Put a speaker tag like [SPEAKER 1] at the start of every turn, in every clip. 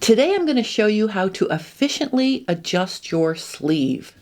[SPEAKER 1] Today I'm going to show you how to efficiently adjust your sleeve.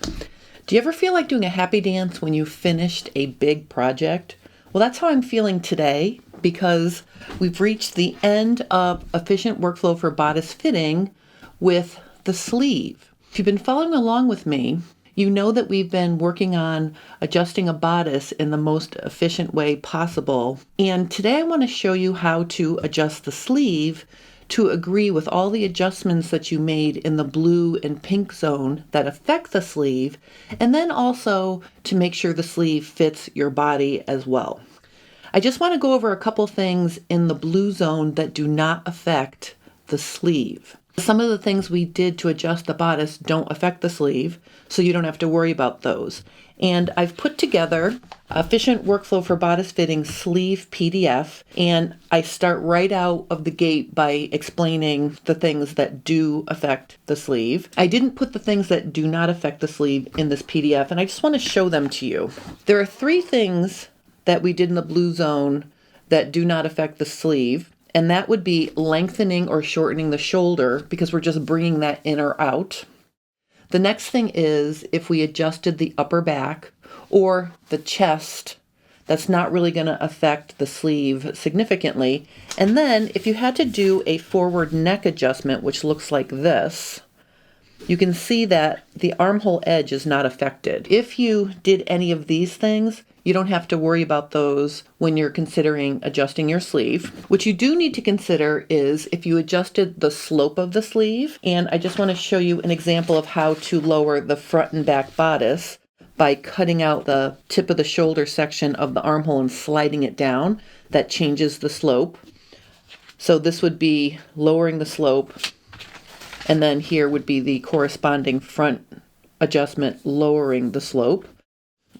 [SPEAKER 1] Do you ever feel like doing a happy dance when you finished a big project? Well, that's how I'm feeling today because we've reached the end of efficient workflow for bodice fitting with the sleeve. If you've been following along with me, you know that we've been working on adjusting a bodice in the most efficient way possible. And today I want to show you how to adjust the sleeve to agree with all the adjustments that you made in the blue and pink zone that affect the sleeve, and then also to make sure the sleeve fits your body as well. I just want to go over a couple things in the blue zone that do not affect the sleeve. Some of the things we did to adjust the bodice don't affect the sleeve, so you don't have to worry about those. And I've put together Efficient Workflow for Bodice Fitting Sleeve PDF, and I start right out of the gate by explaining the things that do affect the sleeve. I didn't put the things that do not affect the sleeve in this PDF, and I just want to show them to you. There are 3 things that we did in the blue zone that do not affect the sleeve. And that would be lengthening or shortening the shoulder because we're just bringing that in or out. The next thing is if we adjusted the upper back or the chest, that's not really going to affect the sleeve significantly. And then if you had to do a forward neck adjustment, which looks like this, you can see that the armhole edge is not affected. If you did any of these things, you don't have to worry about those when you're considering adjusting your sleeve. What you do need to consider is if you adjusted the slope of the sleeve, and I just want to show you an example of how to lower the front and back bodice by cutting out the tip of the shoulder section of the armhole and sliding it down. That changes the slope. So this would be lowering the slope, and then here would be the corresponding front adjustment lowering the slope.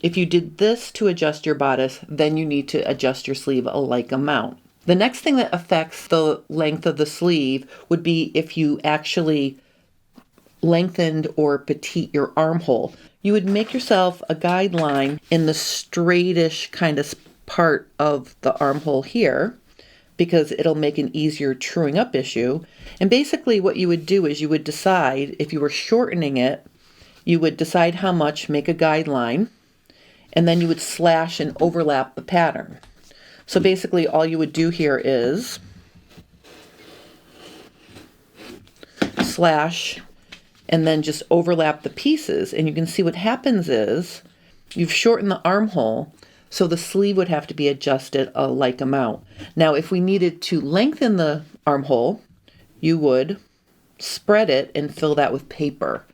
[SPEAKER 1] If you did this to adjust your bodice, then you need to adjust your sleeve a like amount. The next thing that affects the length of the sleeve would be if you actually lengthened or petite your armhole. You would make yourself a guideline in the straightish kind of part of the armhole here, because it'll make an easier truing up issue. And basically what you would do is you would decide, if you were shortening it, you would decide how much, make a guideline, and then you would slash and overlap the pattern. So basically all you would do here is slash and then just overlap the pieces. And you can see what happens is you've shortened the armhole, so the sleeve would have to be adjusted a like amount. Now, if we needed to lengthen the armhole, you would spread it and fill that with paper.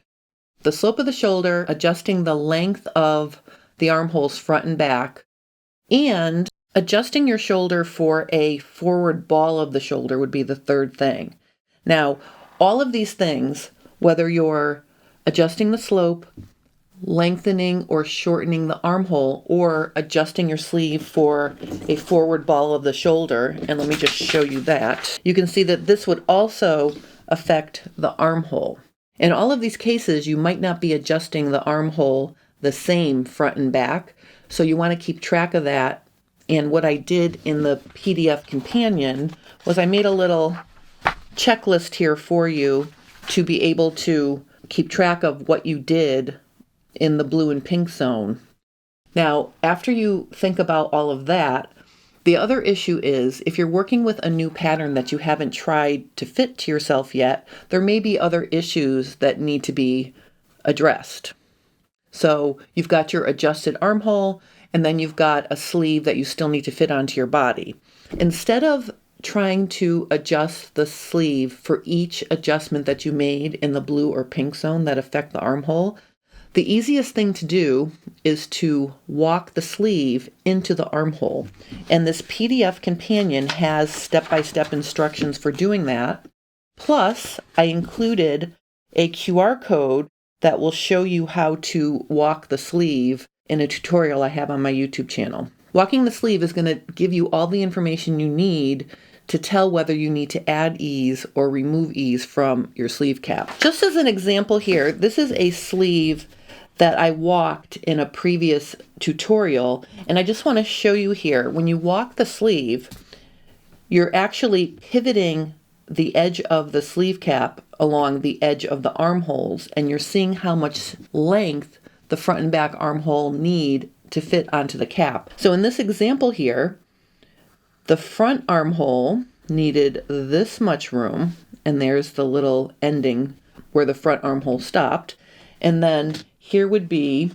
[SPEAKER 1] The slope of the shoulder, adjusting the length of the armholes front and back, and adjusting your shoulder for a forward ball of the shoulder would be the third thing. Now, all of these things, whether you're adjusting the slope, lengthening or shortening the armhole, or adjusting your sleeve for a forward ball of the shoulder, and let me just show you that, you can see that this would also affect the armhole. In all of these cases, you might not be adjusting the armhole the same front and back, so you want to keep track of that. And what I did in the PDF companion was I made a little checklist here for you to be able to keep track of what you did in the blue and pink zone. Now, after you think about all of that, the other issue is if you're working with a new pattern that you haven't tried to fit to yourself yet, there may be other issues that need to be addressed. So you've got your adjusted armhole, and then you've got a sleeve that you still need to fit onto your body. Instead of trying to adjust the sleeve for each adjustment that you made in the blue or pink zone that affect the armhole, the easiest thing to do is to walk the sleeve into the armhole. And this PDF companion has step-by-step instructions for doing that. Plus, I included a QR code that will show you how to walk the sleeve in a tutorial I have on my YouTube channel. Walking the sleeve is going to give you all the information you need to tell whether you need to add ease or remove ease from your sleeve cap. Just as an example here, this is a sleeve that I walked in a previous tutorial, and I just want to show you here. When you walk the sleeve, you're actually pivoting the edge of the sleeve cap along the edge of the armholes, and you're seeing how much length the front and back armhole need to fit onto the cap. So in this example here, the front armhole needed this much room, and there's the little ending where the front armhole stopped. And then here would be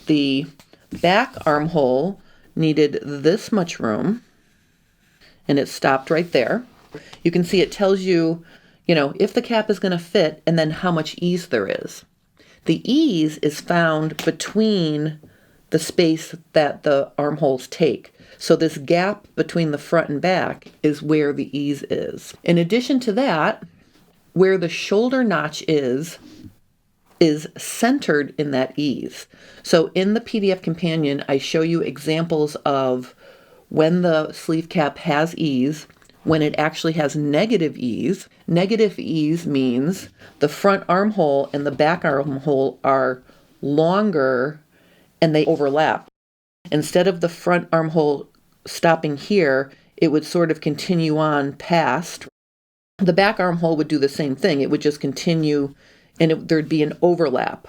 [SPEAKER 1] the back armhole needed this much room, and it stopped right there. You can see it tells you, if the cap is going to fit and then how much ease there is. The ease is found between the space that the armholes take. So this gap between the front and back is where the ease is. In addition to that, where the shoulder notch is centered in that ease. So in the PDF companion, I show you examples of when the sleeve cap has ease, when it actually has negative ease. Negative ease means the front armhole and the back armhole are longer and they overlap. Instead of the front armhole stopping here, it would sort of continue on past. The back armhole would do the same thing. It would just continue, and there'd be an overlap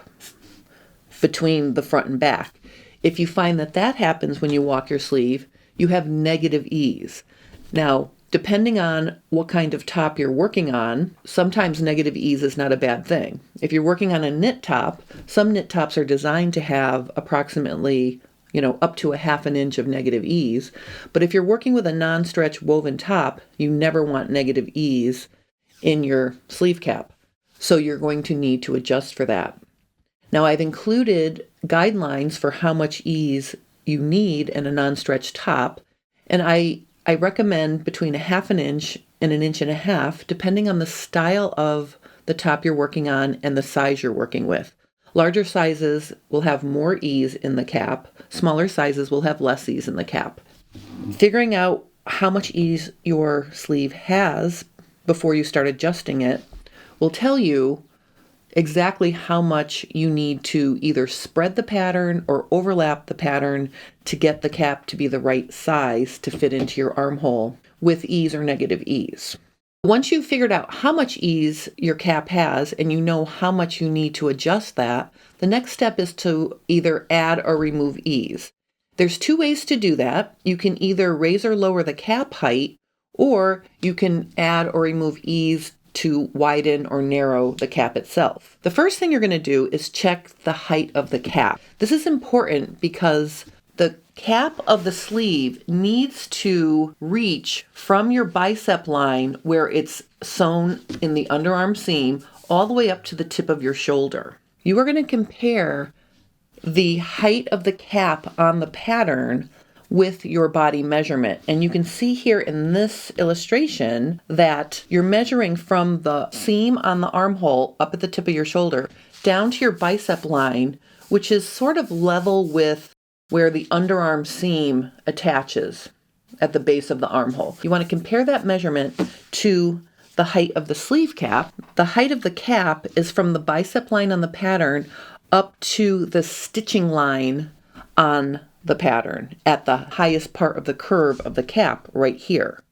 [SPEAKER 1] between the front and back. If you find that that happens when you walk your sleeve, you have negative ease. Now, depending on what kind of top you're working on, sometimes negative ease is not a bad thing. If you're working on a knit top, some knit tops are designed to have approximately, up to a half an inch of negative ease. But if you're working with a non-stretch woven top, you never want negative ease in your sleeve cap. So you're going to need to adjust for that. Now, I've included guidelines for how much ease you need in a non-stretch top, and I recommend between a half an inch and an inch and a half, depending on the style of the top you're working on and the size you're working with. Larger sizes will have more ease in the cap. Smaller sizes will have less ease in the cap. Figuring out how much ease your sleeve has before you start adjusting it will tell you exactly how much you need to either spread the pattern or overlap the pattern to get the cap to be the right size to fit into your armhole with ease or negative ease. Once you've figured out how much ease your cap has and you know how much you need to adjust that, the next step is to either add or remove ease. There's two ways to do that. You can either raise or lower the cap height, or you can add or remove ease to widen or narrow the cap itself. The first thing you're going to do is check the height of the cap. This is important because the cap of the sleeve needs to reach from your bicep line where it's sewn in the underarm seam all the way up to the tip of your shoulder. You are going to compare the height of the cap on the pattern with your body measurement. And you can see here in this illustration that you're measuring from the seam on the armhole up at the tip of your shoulder down to your bicep line, which is sort of level with where the underarm seam attaches at the base of the armhole. You want to compare that measurement to the height of the sleeve cap. The height of the cap is from the bicep line on the pattern up to the stitching line on the pattern at the highest part of the curve of the cap right here.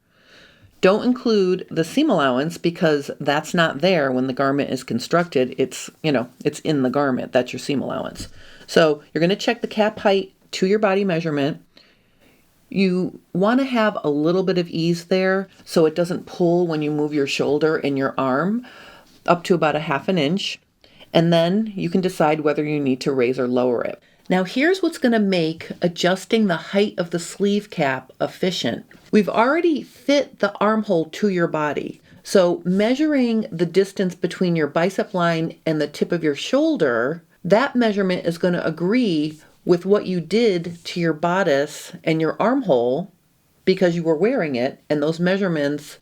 [SPEAKER 1] Don't include the seam allowance because that's not there when the garment is constructed. It's in the garment. That's your seam allowance. So you're going to check the cap height to your body measurement. You want to have a little bit of ease there so it doesn't pull when you move your shoulder and your arm up to about a half an inch. And then you can decide whether you need to raise or lower it. Now here's what's going to make adjusting the height of the sleeve cap efficient. We've already fit the armhole to your body. So measuring the distance between your bicep line and the tip of your shoulder, that measurement is going to agree with what you did to your bodice and your armhole because you were wearing it, and those measurements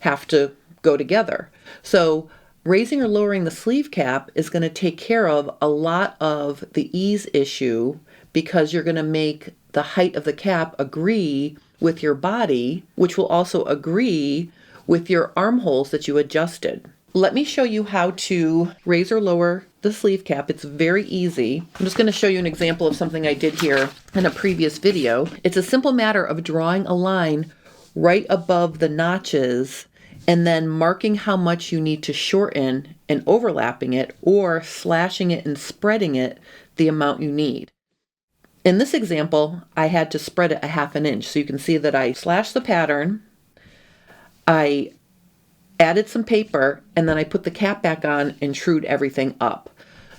[SPEAKER 1] have to go together. So raising or lowering the sleeve cap is going to take care of a lot of the ease issue because you're going to make the height of the cap agree with your body, which will also agree with your armholes that you adjusted. Let me show you how to raise or lower the sleeve cap. It's very easy. I'm just going to show you an example of something I did here in a previous video. It's a simple matter of drawing a line right above the notches and then marking how much you need to shorten and overlapping it, or slashing it and spreading it the amount you need. In this example, I had to spread it a 1/2 inch. So you can see that I slashed the pattern, I added some paper, and then I put the cap back on and trued everything up.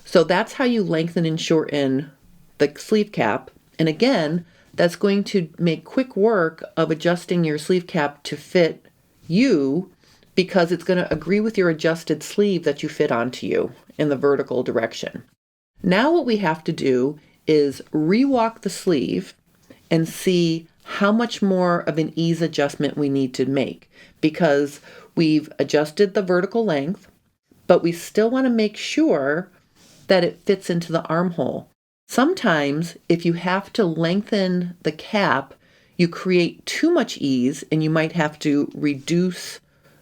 [SPEAKER 1] So that's how you lengthen and shorten the sleeve cap. And again, that's going to make quick work of adjusting your sleeve cap to fit you, because it's going to agree with your adjusted sleeve that you fit onto you in the vertical direction. Now what we have to do is rewalk the sleeve and see how much more of an ease adjustment we need to make, because we've adjusted the vertical length, but we still want to make sure that it fits into the armhole. Sometimes if you have to lengthen the cap, you create too much ease and you might have to reduce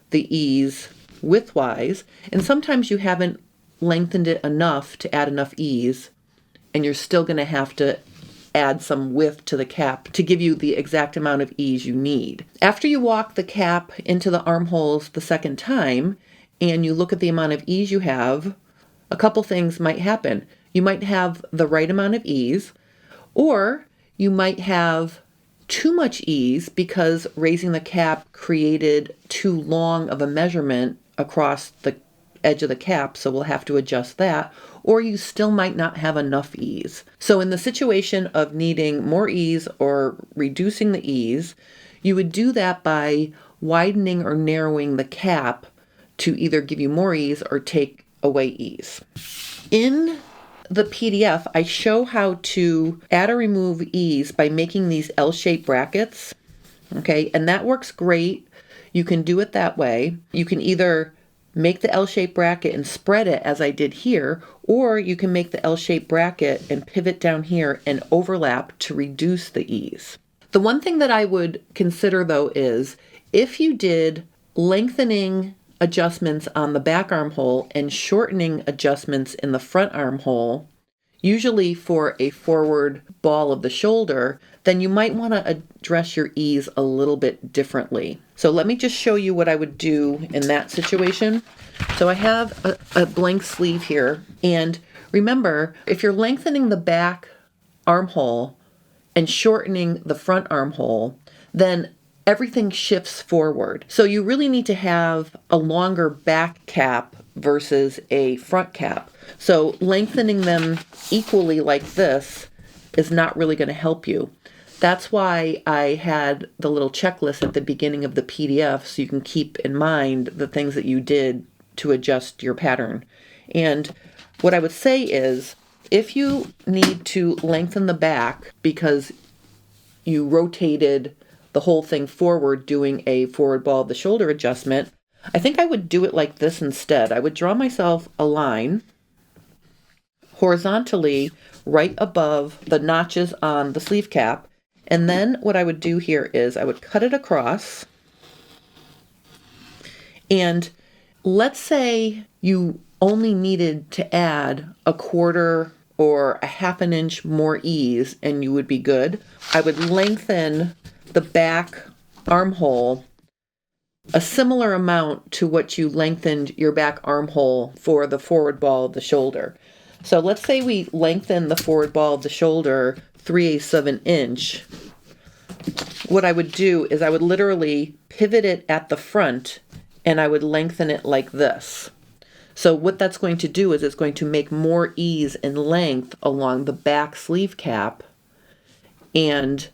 [SPEAKER 1] the ease widthwise, and sometimes you haven't lengthened it enough to add enough ease, and you're still going to have to add some width to the cap to give you the exact amount of ease you need. After you walk the cap into the armholes the second time and you look at the amount of ease you have, a couple things might happen. You might have the right amount of ease, or you might have too much ease because raising the cap created too long of a measurement across the edge of the cap, so we'll have to adjust that, or you still might not have enough ease. So in the situation of needing more ease or reducing the ease, you would do that by widening or narrowing the cap to either give you more ease or take away ease. In the PDF, I show how to add or remove ease by making these L-shaped brackets, okay? And that works great. You can do it that way. You can either make the L-shaped bracket and spread it as I did here, or you can make the L-shaped bracket and pivot down here and overlap to reduce the ease. The one thing that I would consider though is if you did lengthening adjustments on the back armhole and shortening adjustments in the front armhole, usually for a forward ball of the shoulder, then you might want to address your ease a little bit differently. So let me just show you what I would do in that situation. So I have a blank sleeve here, and remember, if you're lengthening the back armhole and shortening the front armhole, then everything shifts forward. So you really need to have a longer back cap versus a front cap. So lengthening them equally like this is not really going to help you. That's why I had the little checklist at the beginning of the PDF, so you can keep in mind the things that you did to adjust your pattern. And what I would say is, if you need to lengthen the back because you rotated the whole thing forward doing a forward ball of the shoulder adjustment, I think I would do it like this instead. I would draw myself a line horizontally right above the notches on the sleeve cap. And then what I would do here is I would cut it across. And let's say you only needed to add a quarter or a 1/2 inch more ease and you would be good. I would lengthen the back armhole a similar amount to what you lengthened your back armhole for the forward ball of the shoulder. So let's say we lengthen the forward ball of the shoulder 3/8 of an inch. What I would do is I would literally pivot it at the front and I would lengthen it like this. So what that's going to do is it's going to make more ease and length along the back sleeve cap and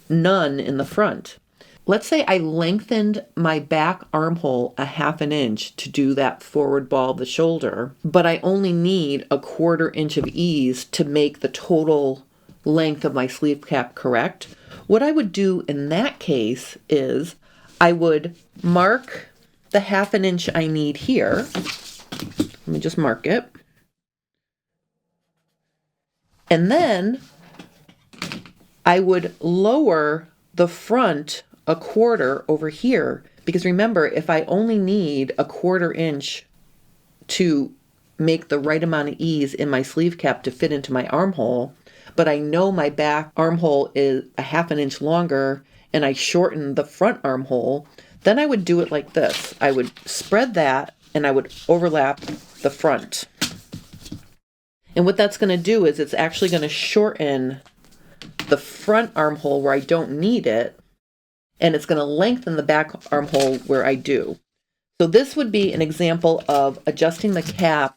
[SPEAKER 1] none in the front. Let's say I lengthened my back armhole a 1/2 inch to do that forward ball of the shoulder, but I only need a 1/4 inch of ease to make the total length of my sleeve cap correct. What I would do in that case is I would mark the 1/2 inch I need here. Let me just mark it. And then I would lower the front a 1/4 over here, because remember, if I only need a 1/4 inch to make the right amount of ease in my sleeve cap to fit into my armhole, but I know my back armhole is a 1/2 inch longer and I shorten the front armhole, Then I would do it like this. I would spread that and I would overlap the front. And what that's going to do is it's actually going to shorten the front armhole where I don't need it, and it's going to lengthen the back armhole where I do. So this would be an example of adjusting the cap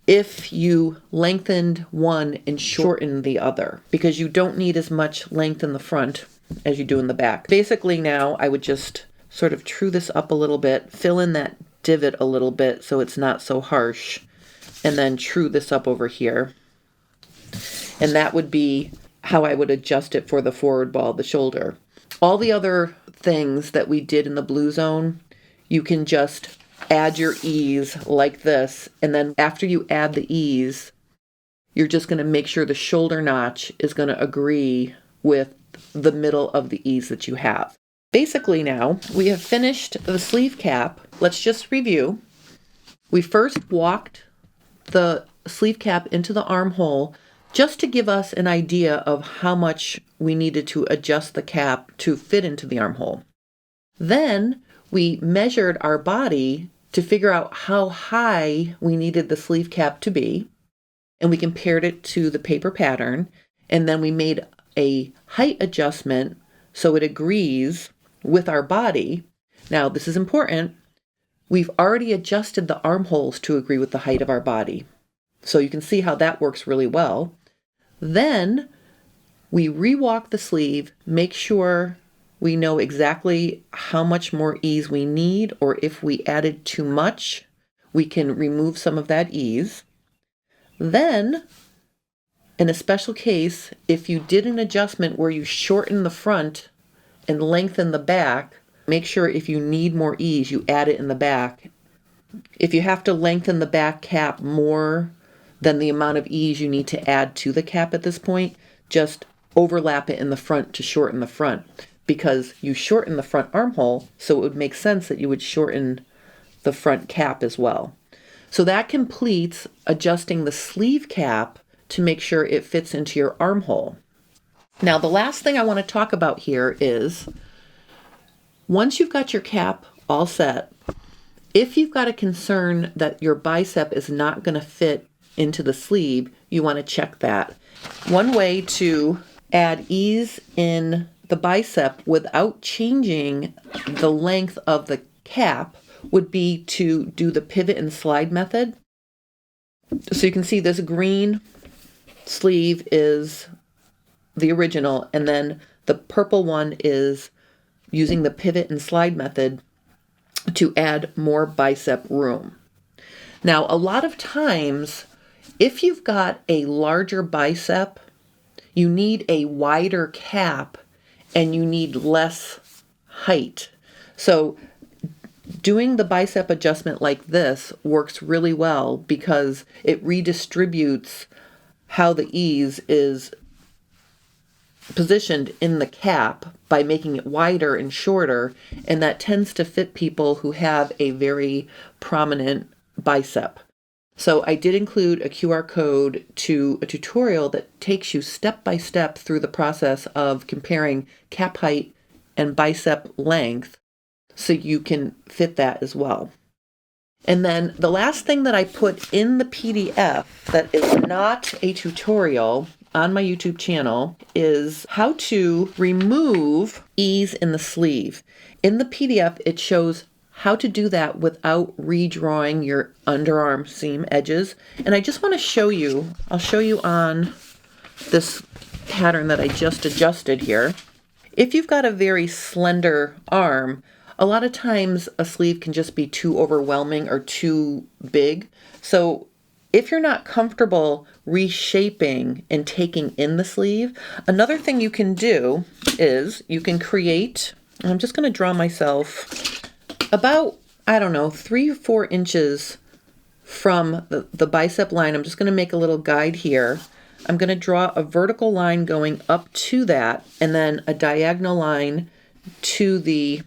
[SPEAKER 1] if you lengthened one and shortened the other, because you don't need as much length in the front as you do in the back. Basically now I would just sort of true this up a little bit, fill in that divot a little bit so it's not so harsh, and then true this up over here. And that would be how I would adjust it for the forward ball of the shoulder. All the other things that we did in the blue zone, you can just add your ease like this, and then after you add the ease, you're just going to make sure the shoulder notch is going to agree with the middle of the ease that you have. Basically now, we have finished the sleeve cap. Let's just review. We first walked the sleeve cap into the armhole just to give us an idea of how much we needed to adjust the cap to fit into the armhole. Then we measured our body to figure out how high we needed the sleeve cap to be, and we compared it to the paper pattern, and then we made a height adjustment so it agrees with our body. Now, this is important. We've already adjusted the armholes to agree with the height of our body. So you can see how that works really well. Then we re-walk the sleeve, make sure we know exactly how much more ease we need, or if we added too much, we can remove some of that ease. Then, in a special case, if you did an adjustment where you shorten the front and lengthen the back, make sure if you need more ease, you add it in the back. If you have to lengthen the back cap more than the amount of ease you need to add to the cap at this point, just overlap it in the front to shorten the front, because you shorten the front armhole, so it would make sense that you would shorten the front cap as well. So that completes adjusting the sleeve cap to make sure it fits into your armhole. Now, the last thing I want to talk about here is, once you've got your cap all set, if you've got a concern that your bicep is not going to fit into the sleeve, you want to check that. One way to add ease in the bicep without changing the length of the cap would be to do the pivot and slide method. So you can see this green sleeve is the original, and then the purple one is using the pivot and slide method to add more bicep room. Now, a lot of times, if you've got a larger bicep, you need a wider cap and you need less height. So doing the bicep adjustment like this works really well because it redistributes how the ease is positioned in the cap by making it wider and shorter, and that tends to fit people who have a very prominent bicep. So I did include a QR code to a tutorial that takes you step by step through the process of comparing cap height and bicep length so you can fit that as well. And then the last thing that I put in the PDF that is not a tutorial on my YouTube channel is how to remove ease in the sleeve. In the PDF, it shows how to do that without redrawing your underarm seam edges. And I just want to show you, I'll show you on this pattern that I just adjusted here. If you've got a very slender arm, a lot of times a sleeve can just be too overwhelming or too big. So if you're not comfortable reshaping and taking in the sleeve, another thing you can do is you can create, I'm just going to draw myself about, 3 or 4 inches from the bicep line. I'm just going to make a little guide here. I'm going to draw a vertical line going up to that, and then a diagonal line to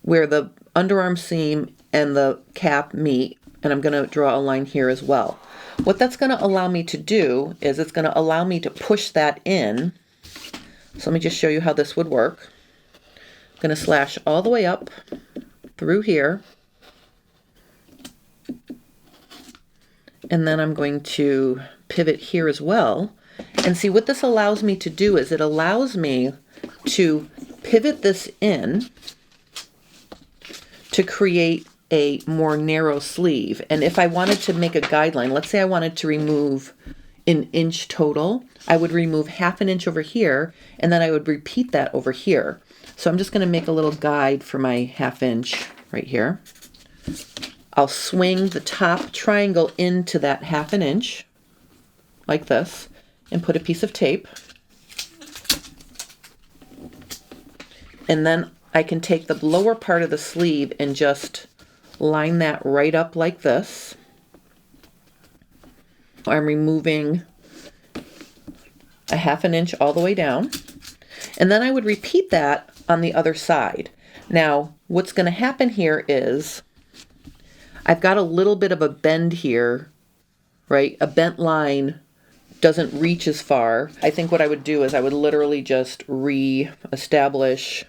[SPEAKER 1] where the underarm seam and the cap meet, and I'm going to draw a line here as well. What that's going to allow me to do is it's going to allow me to push that in. So let me just show you how this would work. going to slash all the way up through here. And then I'm going to pivot here as well. And see, what this allows me to do is it allows me to pivot this in to create a more narrow sleeve. And if I wanted to make a guideline, let's say I wanted to remove an inch total, I would remove 1/2 inch over here, and then I would repeat that over here. So I'm just going to make a little guide for my 1/2 inch right here. I'll swing the top triangle into that 1/2 inch like this and put a piece of tape. And then I can take the lower part of the sleeve and just line that right up like this. I'm removing a 1/2 inch all the way down. And then I would repeat that on the other side. Now, what's going to happen here is I've got a little bit of a bend here, right? A bent line doesn't reach as far. I think what I would do is I would literally just re-establish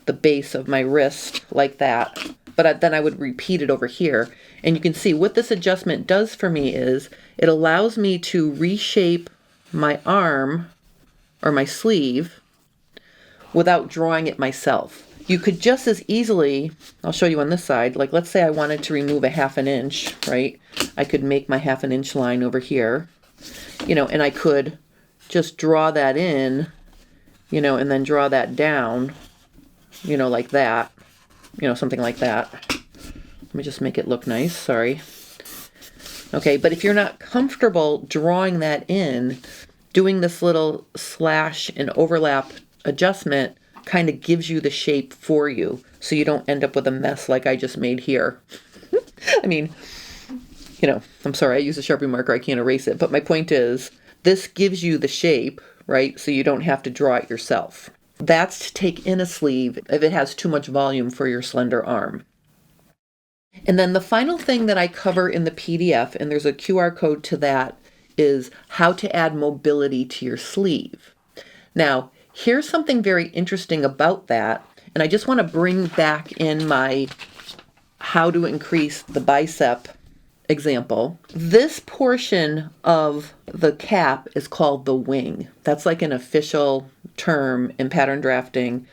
[SPEAKER 1] the base of my wrist like that. But then I would repeat it over here. And you can see what this adjustment does for me is it allows me to reshape my arm or my sleeve without drawing it myself. You could just as easily, I'll show you on this side, like let's say I wanted to remove a 1/2 inch, right? I could make my 1/2 inch line over here, and I could just draw that in, and then draw that down, like that, something like that. Let me just make it look nice, sorry. Okay, but if you're not comfortable drawing that in, doing this little slash and overlap adjustment kind of gives you the shape for you, so you don't end up with a mess like I just made here. I mean, I'm sorry, I use a Sharpie marker, I can't erase it, but my point is, this gives you the shape, right, so you don't have to draw it yourself. That's to take in a sleeve if it has too much volume for your slender arm. And then the final thing that I cover in the PDF, and there's a QR code to that, is how to add mobility to your sleeve. Now, here's something very interesting about that, and I just want to bring back in my how to increase the bicep example. This portion of the cap is called the wing. That's like an official term in pattern drafting.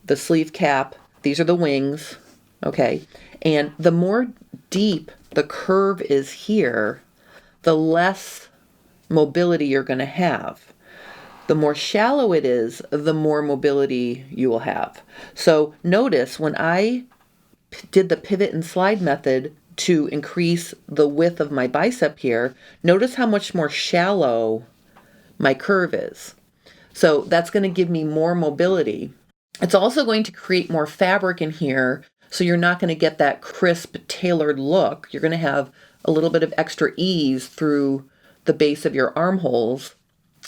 [SPEAKER 1] The sleeve cap, these are the wings, okay? And the more deep the curve is here, the less mobility you're going to have. The more shallow it is, the more mobility you will have. So notice when I did the pivot and slide method to increase the width of my bicep here, notice how much more shallow my curve is. So that's going to give me more mobility. It's also going to create more fabric in here, so you're not going to get that crisp, tailored look. You're going to have a little bit of extra ease through the base of your armholes,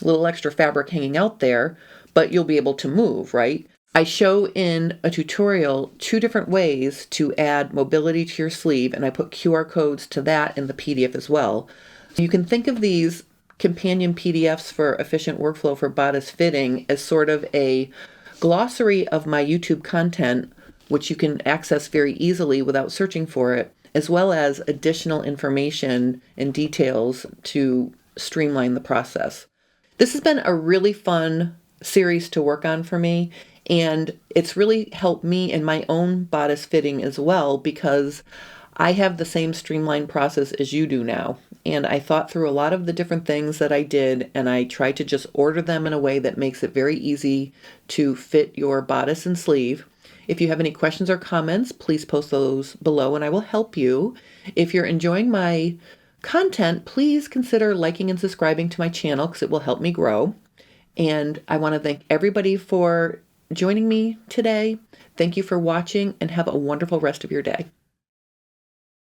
[SPEAKER 1] a little extra fabric hanging out there, but you'll be able to move, right? I show in a tutorial 2 different ways to add mobility to your sleeve, and I put QR codes to that in the PDF as well. You can think of these companion PDFs for efficient workflow for bodice fitting as sort of a glossary of my YouTube content, which you can access very easily without searching for it, as well as additional information and details to streamline the process. This has been a really fun series to work on for me, and it's really helped me in my own bodice fitting as well, because I have the same streamlined process as you do now. And I thought through a lot of the different things that I did, and I tried to just order them in a way that makes it very easy to fit your bodice and sleeve. If you have any questions or comments, please post those below and I will help you. If you're enjoying my content, please consider liking and subscribing to my channel because it will help me grow. And I want to thank everybody for joining me today. Thank you for watching and have a wonderful rest of your day.